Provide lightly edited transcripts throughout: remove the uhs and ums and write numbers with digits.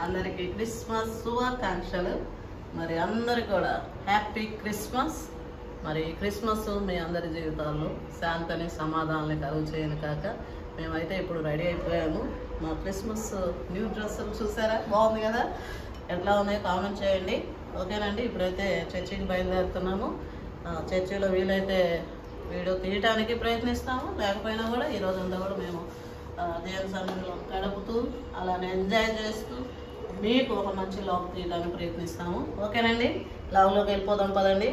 అందరికి క్రిస్మస్ శుభాకాంక్షలు. మరి అందరికి కూడా హ్యాపీ క్రిస్మస్. మరి క్రిస్మస్ మీ అందరి జీవితాల్లో శాంతిని సమాధానాన్ని కలుగు చేయను కాక. మేమైతే ఇప్పుడు రెడీ అయిపోయాము. మా క్రిస్మస్ న్యూ డ్రెస్సులు చూసారా, బాగుంది కదా? ఎట్లా ఉన్నాయో కామెంట్ చేయండి. ఓకేనండి, ఇప్పుడైతే చర్చికి బయలుదేరుతున్నాము. చర్చిలో వీలైతే వీడియో తీయడానికి ప్రయత్నిస్తాము, లేకపోయినా కూడా ఈరోజంతా కూడా మేము దేవుని సన్నిధిలో గడుపుతూ అలానే ఎంజాయ్ చేస్తూ మీకు ఒక మంచి లాగ్ తీయడానికి ప్రయత్నిస్తాము. ఓకేనండి, లాగ్లోకి వెళ్ళిపోదాం పదండి.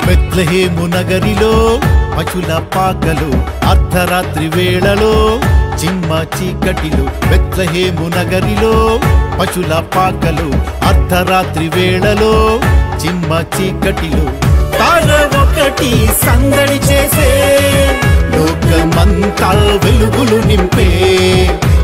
బెత్లెహేము నగరిలో పశుల పాకలు అర్ధరాత్రి వేళలో చిమ్మ చీకటిలు. బెత్లెహేము నగరిలో పశుల పాకలు అర్ధరాత్రి వేళలో చిమ్మ చీకటిలు. తార ఒకటి సందడి చేసే లోకమంతా వెలుగులు నింపే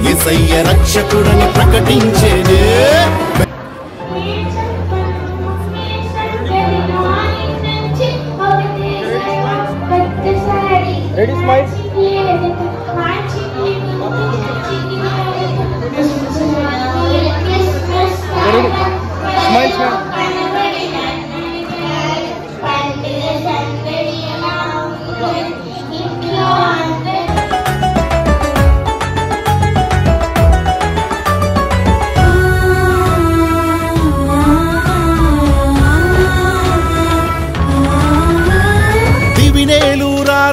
యేసయ్య రక్షకుడని ప్రకటించేనే. Ready, smiles? Ready? Smiles,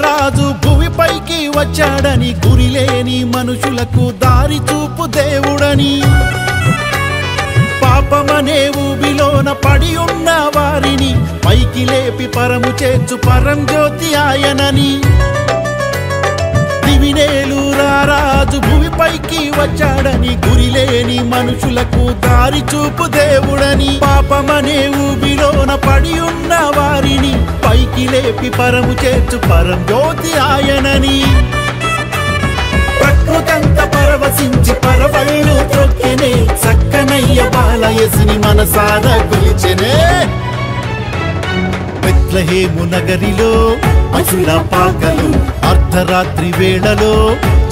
రాజు భూమిపైకి వచ్చాడని, గురిలేని మనుషులకు దారి చూపు దేవుడని, పాపమనే ఊబిలోన పడి ఉన్న వారిని పైకి లేపి పరము చేర్చు పరం జ్యోతి ఆయనని. దివినేలురా రాజు భూమిపైకి వచ్చాడని, గురిలేని మనుషులకు దారి చూపు దేవుడని, పాపమనే ఊబిలోన పడి ఉన్న వారిని పైకి లేపి పరము చేర్చు పరం జ్యోతి ఆయనని. ప్రకృతంత పరవశించి పరవళ్ళు త్రొక్కెనే, చక్కనయ్య బాలయసుని మనసారా కొలిచెనే. బెత్లెహేము నగరిలో పశుల పాకలు అర్ధరాత్రి వేళలో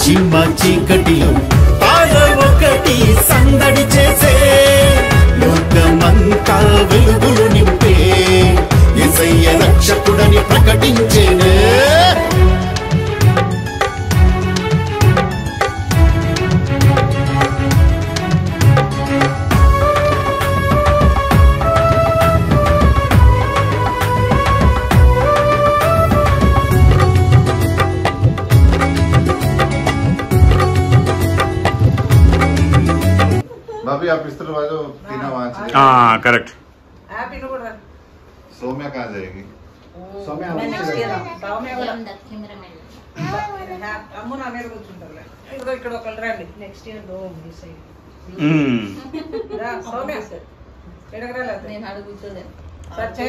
చిమ్మ చీకటిలు. తార ఒకటి సందడి చేసే లోకమంతా వెలుగులు నింపే యేసయ్య రక్షకుడని ప్రకటించేనే. भाभी आप इस तरह जो तीना वहाँ चले। हाँ करेक्ट। आप इनको बोल रहे सौम्या कहाँ जाएगी? सौम्या अम्मू ना मेरे को चुनता है इधर इकडो कल रैली नेक्स्ट ईयर दो होंगी सही रा सौम्या ఎడగరాలే నేను అడుగుతూనే సచ్చే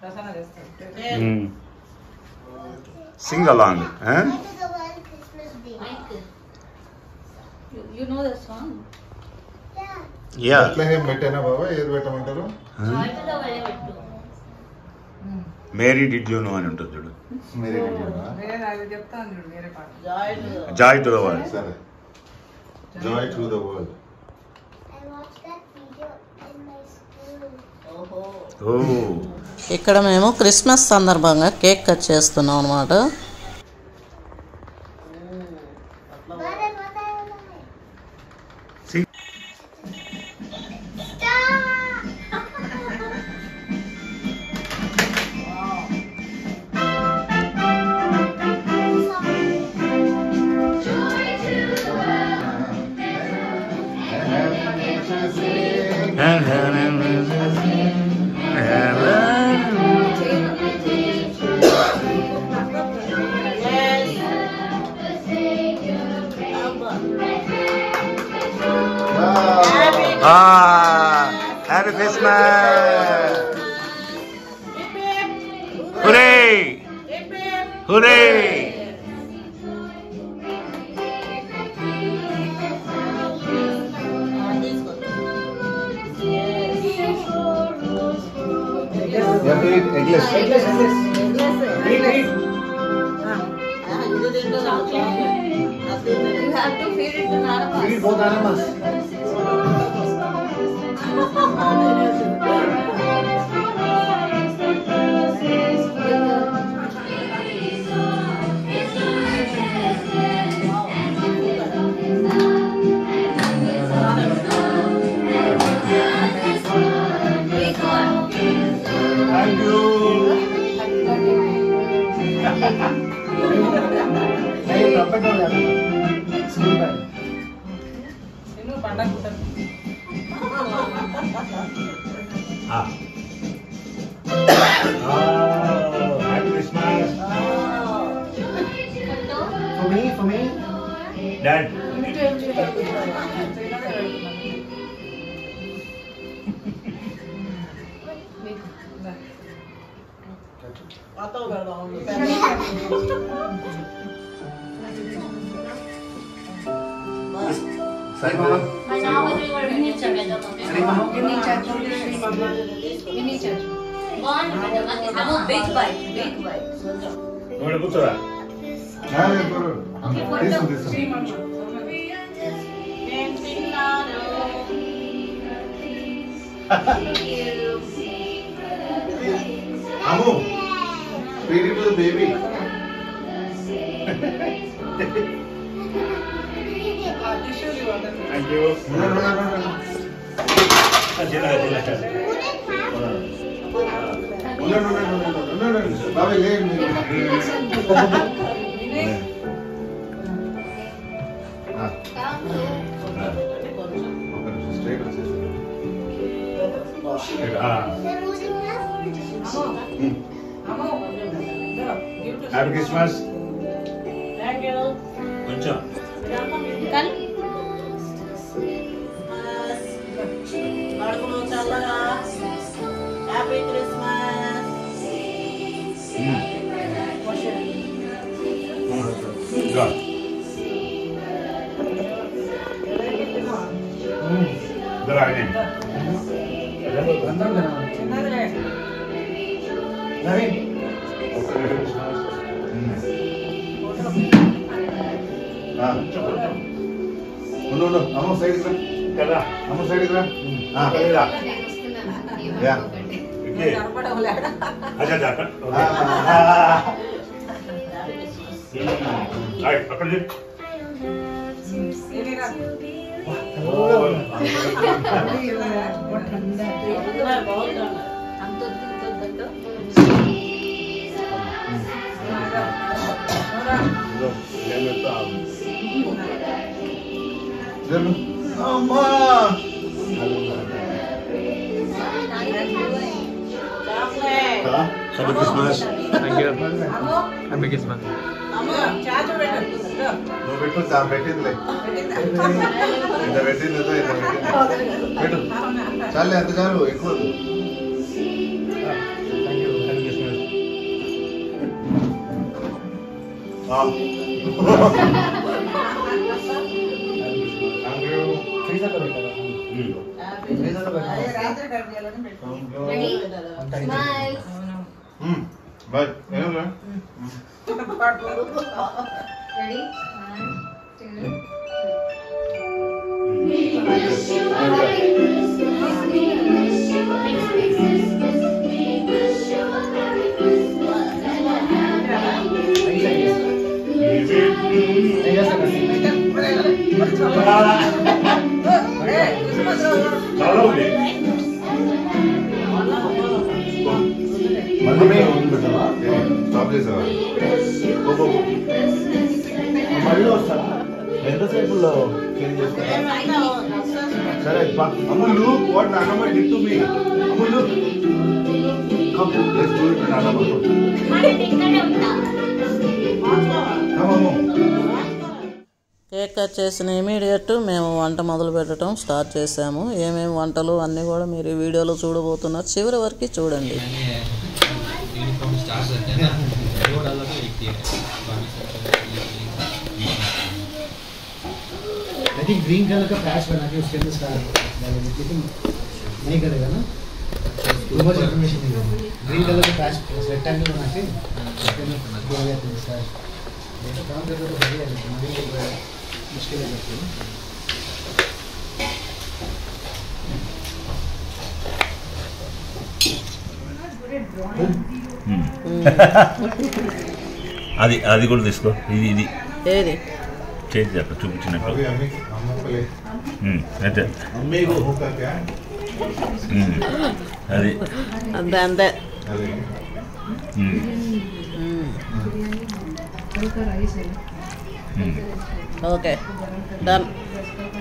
రసన చేస్తాను Sing along. Huh? You know the song? Yeah. Bethlehem పెట్టేనా బాబా? ఏది పెట్టమంటారు? మేరీ డిడ్ యూ నో అని ఉంటుంది చూడు. మీరే పెట్టేనా? Joy to the world. సరే. Joy to the world. ఇక్కడ మేము క్రిస్మస్ సందర్భంగా కేక్ కట్ చేస్తున్నాం అన్నమాట. Happy Christmas! Hooray! Hooray! You have to feed it to Nana. Feed both animals. Thank you. Hey, trumpet on that. School time. Ah. Happy Christmas. For me. Dad. సరే బాబా. Big bite. Go కూర్చోరా. తీసుకు. అమ్ము, feed it to the baby. Thank you. బాబాయ్ లేదు. Straight వచ్చేసి. Happy Christmas. Thank you. కొంచెం. కడుపులో చల్లగా happy Christmas. Go. Naveen. ఉండు అమ్మ సైడ్కి రా. కదా. అమ్మ సైడ్కి రా. కదా. యా. ఓకే. అచ్చా అచ్చా. రైట్ అక్కడ చూడు. అమ్మా happy Christmas. Thank you. Happy Christmas. నువ్వు పెట్టు, తాను పెట్టిందిలే. ఇంత పెట్టింది పెట్టు. చాలే, అంత చాలు, ఎక్కువ వద్దు. Thank you. Happy Christmas. ఫ్రీజర్లో పెట్టారా? ఫ్రీజర్లో పెట్టారా? Ready? Smile. Bye Ready? 1, 2. చాలా ఉంది. స్టాప్ చేసావా? మళ్ళీ వస్తారా? ఎంతసేపులో క్లీన్ చేస్తారా? సరే అమ్ములు వాట్ నానమ్మ gift to me. Ammulu come let's do it నానమ్మ. కమ్ అమ్ము. కేక్ కట్ చేసిన ఇమీడియట్ మేము వంట మొదలు పెట్టడం స్టార్ట్ చేసాము. ఏమేమి వంటలు అన్నీ కూడా మీరు ఈ వీడియోలో చూడబోతున్నారు. చివరి వరకు చూడండి. यूनिफॉर्म स्टार्स होते हैं ना वो डाला तो एक ही है आई थिंक ग्रीन कलर का पैच बना के उसके अंदर स्टार डालेंगे, लेकिन नहीं करेगा ना, बहुत इन्फॉर्मेशन नहीं होगी. ग्रीन कलर का पैच रेक्टेंगल बना के उसके अंदर दिया गया था स्टार. ये तो काम करते तो बढ़िया है, हमारी मुश्किल है करते हैं. అది అది కూడా తీసుకో. ఇది ఇది ఏది చేసి అక్కడ చూపించినట్టు అవి అమ్మి అమ్మపలే అయితే అమ్మి को होगा क्या అది అంతే అంతే. అదే ఓకే డన్.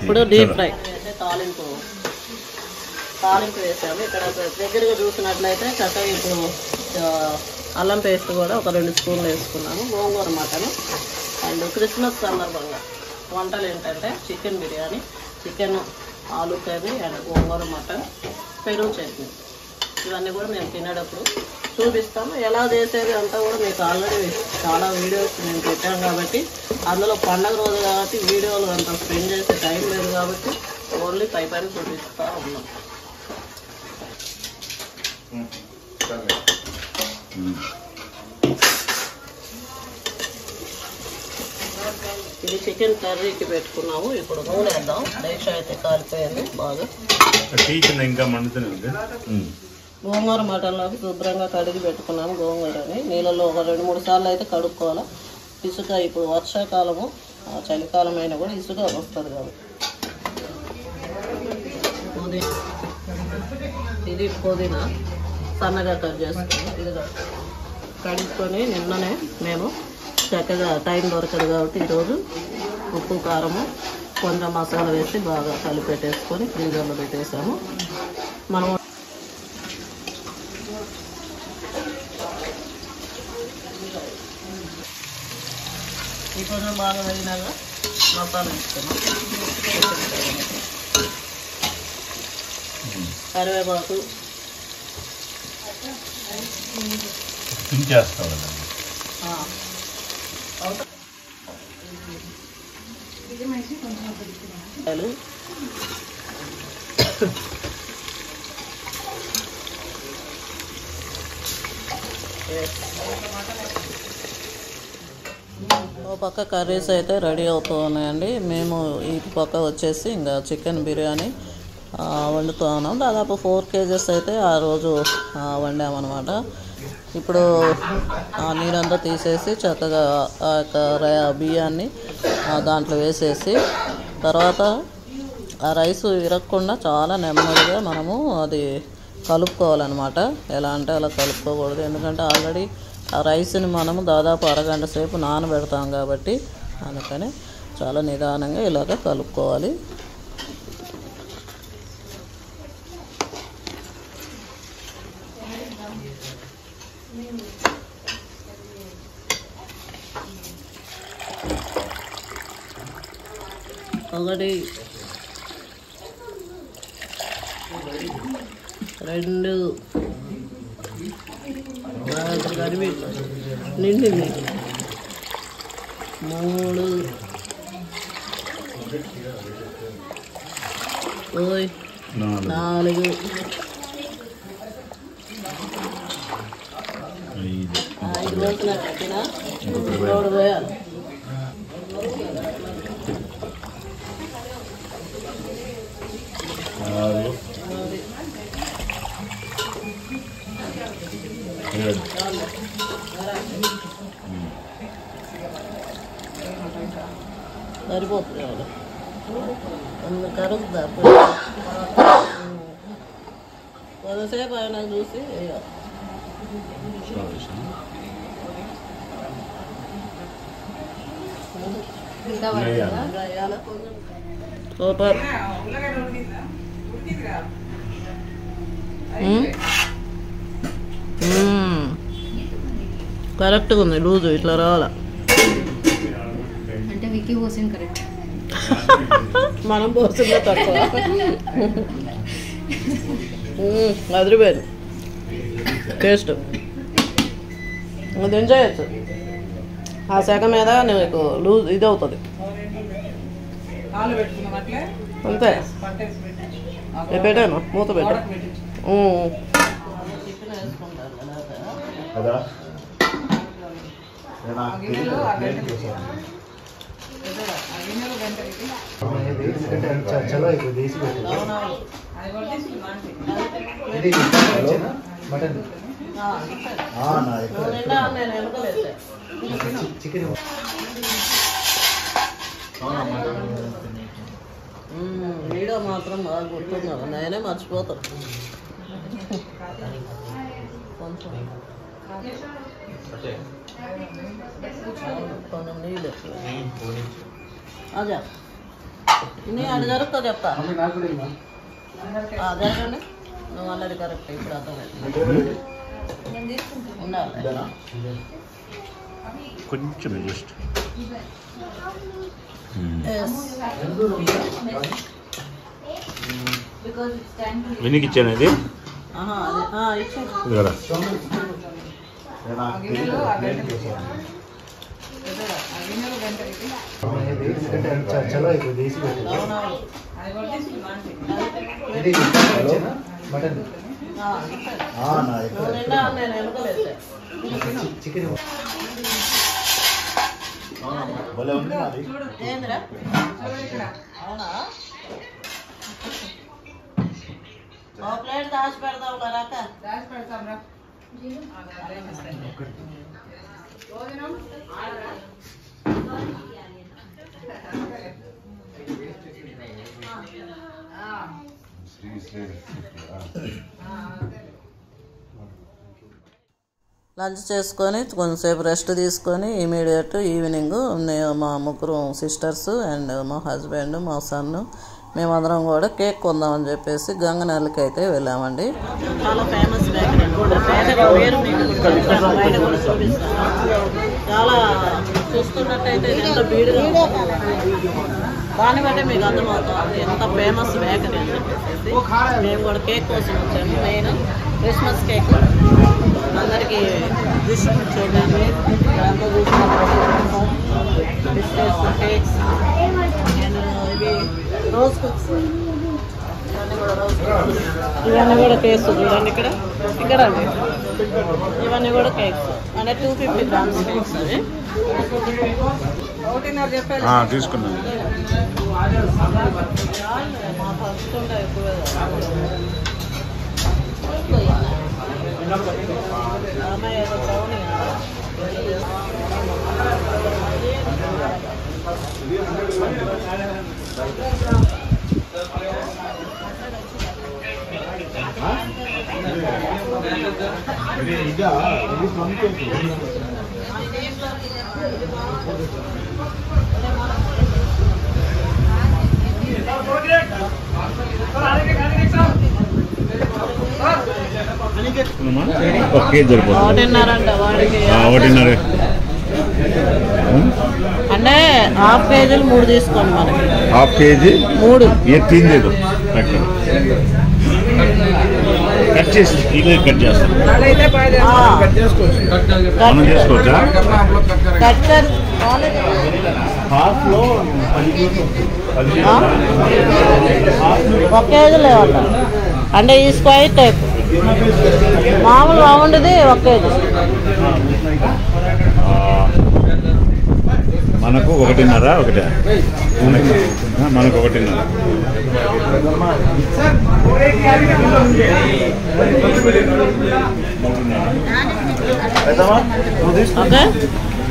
ఇప్పుడు డీప్ ఫ్రై అయితే తాలింపు వేసాము. ఇక్కడ దగ్గరగా చూసినట్లయితే చక్కగా ఇప్పుడు అల్లం పేస్ట్ కూడా ఒక 2 స్పూన్లు వేసుకున్నాము. గోంగూర మటన్ అండ్ క్రిస్మస్ సందర్భంగా వంటలు ఏంటంటే చికెన్ బిర్యానీ, చికెన్ ఆలు కర్రీ అండ్ గోంగూర మటన్, పెరుగు చట్నీ. ఇవన్నీ కూడా మేము తినేటప్పుడు చూపిస్తాము. ఎలా చేసేది అంతా కూడా మీకు ఆల్రెడీ చాలా వీడియోస్ మేము పెట్టాం కాబట్టి, అందులో పండగ రోజు కాబట్టి వీడియోలు అంత స్పెండ్ చేసే టైం లేదు కాబట్టి ఓన్లీ పైన చూపిస్తూ ఉన్నాం. ఇది చికెన్ కర్రీకి పెట్టుకున్నాము. ఇప్పుడు నూనె వేద్దాం. డైష్ అయితే కాలిపోయింది బాగా. టీచర్ ఇంకా మండుతూనే ఉంది. గోంగూర మటన్లోకి శుభ్రంగా కడిగి పెట్టుకున్నాము. గోంగూరని నీళ్ళలో ఒక 2-3 సార్లు అయితే కడుక్కోవాలి. ఇసుక ఇప్పుడు వర్షాకాలము చలికాలం అయినా కూడా ఇసుక వస్తుంది కాబట్టి. ఇది పుదీనా సన్నగా కట్ చేసుకుని ఇదిగా కడుక్కొని నిన్ననే మేము చక్కగా టైం దొరకదు కాబట్టి ఈరోజు ఉప్పు కారము కొంచెం మసాలా వేసి బాగా కలిపెట్టేసుకొని ఫ్రీజర్లో పెట్టేసాము. మనం ఈ కొంచెం బాగా వేగినాక మసాలా వేసుకున్నాం. కరివేపాకు తుంచేస్తావు ఓ పక్క కర్రీస్ అయితే రెడీ అవుతూ ఉన్నాయండి. మేము ఈ పక్క వచ్చేసి ఇంకా చికెన్ బిర్యానీ వండుతూ ఉన్నాం. దాదాపు 4 kgs అయితే ఆ రోజు వండామన్నమాట. ఇప్పుడు ఆ నీరంతా తీసేసి చక్కగా ఆ యొక్క బియ్యాన్ని దాంట్లో వేసేసి తర్వాత ఆ రైస్ ఇరగకుండా చాలా నెమ్మదిగా మనము అది కలుపుకోవాలన్నమాట. ఎలా అంటే అలా కలుపుకోకూడదు, ఎందుకంటే ఆల్రెడీ ఆ రైస్ని మనము దాదాపు అరగంట సేపు నానబెడతాం కాబట్టి అందుకని చాలా నిదానంగా ఇలాగ కలుపుకోవాలి. ఒకటి 2 కరివి నిండింది. 3 ఓయ్ 4 5 రోజున కట్టిన 3 వేయాలి. 6 సరిపోతుంది కదా కరుగుతా కొద్దిసేపు ఆయన చూసి వేయాలి. సూపర్. కరెక్ట్గా ఉంది లూజు ఇట్లా రావాల. అంటే వికీ పోసింది కరెక్ట్, మనం పోస్తుందో తక్కువ. అదిరిపోయింది టేస్ట్. అది ఎంజాయ్ చేయొచ్చు. ఆ శాఖ మీద నీకు లూజ్ ఇది అవుతుంది అంతే. పెట్టాను మూత పెట్టా. చలో ఇప్పుడు దేశీ మటన్ చికెన్ వీడియో మాత్రం బాగా గుర్తున్నారు, నేనే మర్చిపోతాను కొంచెం కొంచెం నీళ్ళు అదే నీ అది జరుగుతా చెప్తా. జరగండి నువ్వు అన్నది కరెక్ట్. ఇప్పుడు అర్థమైంది ఉండాలి కొంచెం జస్ట్ వెనక్కి ఇచ్చాను ఇది కదా. చలో ఇప్పుడు దేశీ మటన్ చికెన్ ఏంద్రా అవునా? ఒక ప్లేట్ దాచి పెడతావు కదా అక్క. దాచి పెడతాం రా. లంచ్ చేసుకొని కొంచెంసేపు రెస్ట్ తీసుకొని ఇమీడియట్ ఈవినింగ్ మా ముగ్గురు సిస్టర్స్ అండ్ మా హస్బెండ్ మా సన్ను మేమందరం కూడా కేక్ కొందామని చెప్పేసి గంగనెల్లకి అయితే వెళ్ళామండి. చాలా ఫేమస్ చాలా చూస్తున్నట్టయితే ఎంత బీడుగా దాన్ని బట్టి మీకు అర్థమవుతుంది ఎంత ఫేమస్ బేకరీ అని చెప్పేసి. మేము కూడా కేక్ కోసం వచ్చాము. మెయిన్ క్రిస్మస్ కేక్ అందరికీ డిస్ట్రిబ్యూట్ చేయడానికి బిస్కెట్స్ కేక్స్ అండ్ ఇవి రోజ్ కుక్స్ ఇవన్నీ కూడా కేక్స్ చూడండి. ఇక్కడ అండి ఇవన్నీ కూడా కేక్స్ అంటే 250 grams కేక్స్ అవి తీసుకున్నాను. మా ఫస్ట్ ఉంటాయి ఎక్కువ అమ్మాయి ఏదో బ్రౌనీ ఒకటిన్నరంట వాడికి. అంటే హాఫ్ కేజీలు 3 తీసుకోండి మనకి. హాఫ్ కేజీ 3 తిందేదు కట్ చేసి ఇది కట్ చేస్తాం. మనం చేసుకోవచ్చా? హాఫ్లో 10 1 కేజీ లేవట అంటే ఈ స్క్వైర్ టైప్ మామూలు రౌండ్ది 1 కేజీ మనకు 1.5 ఒకటే మనకు 1.5 ఓకే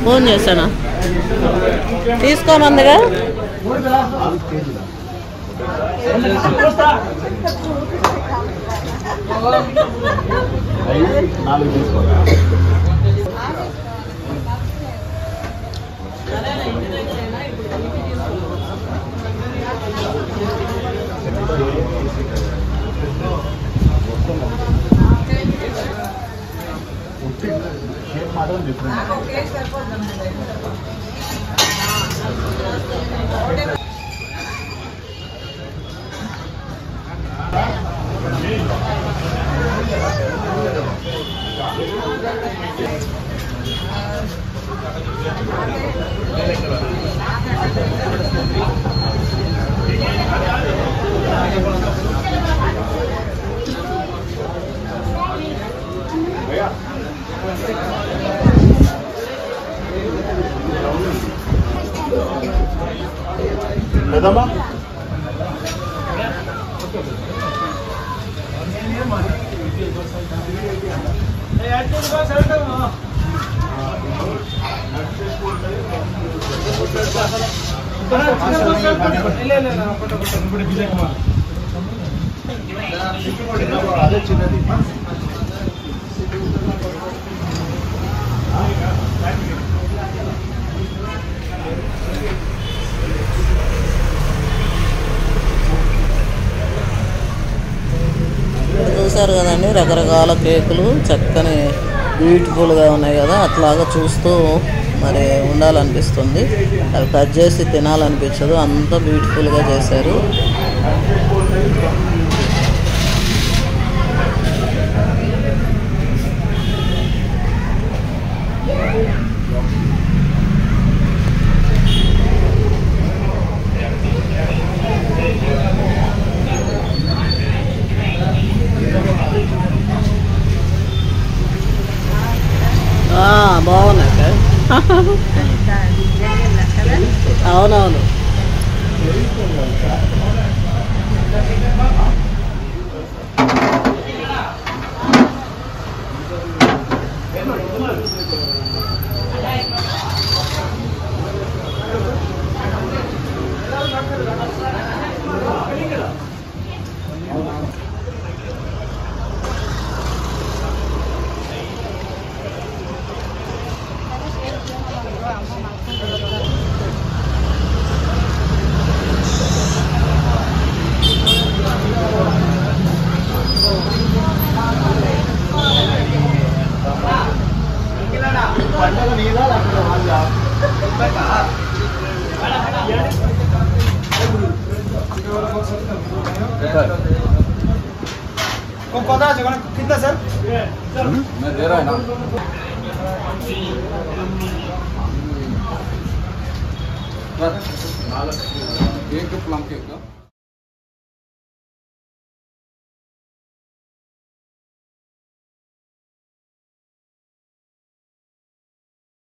ఫోన్ చేశాను తీసుకోమందిగా పెద్దమ్మా అదే చిన్నది చూసారు కదండి రకరకాల కేకులు చక్కని బ్యూటిఫుల్గా ఉన్నాయి కదా అట్లాగా చూస్తూ మరి ఉండాలనిపిస్తుంది అవి కట్ చేసి తినాలనిపించదు అంత బ్యూటిఫుల్గా చేశారు బాగున్నాయి అవునవును कितना सर मैं दे रहा है ना एक प्लम केक का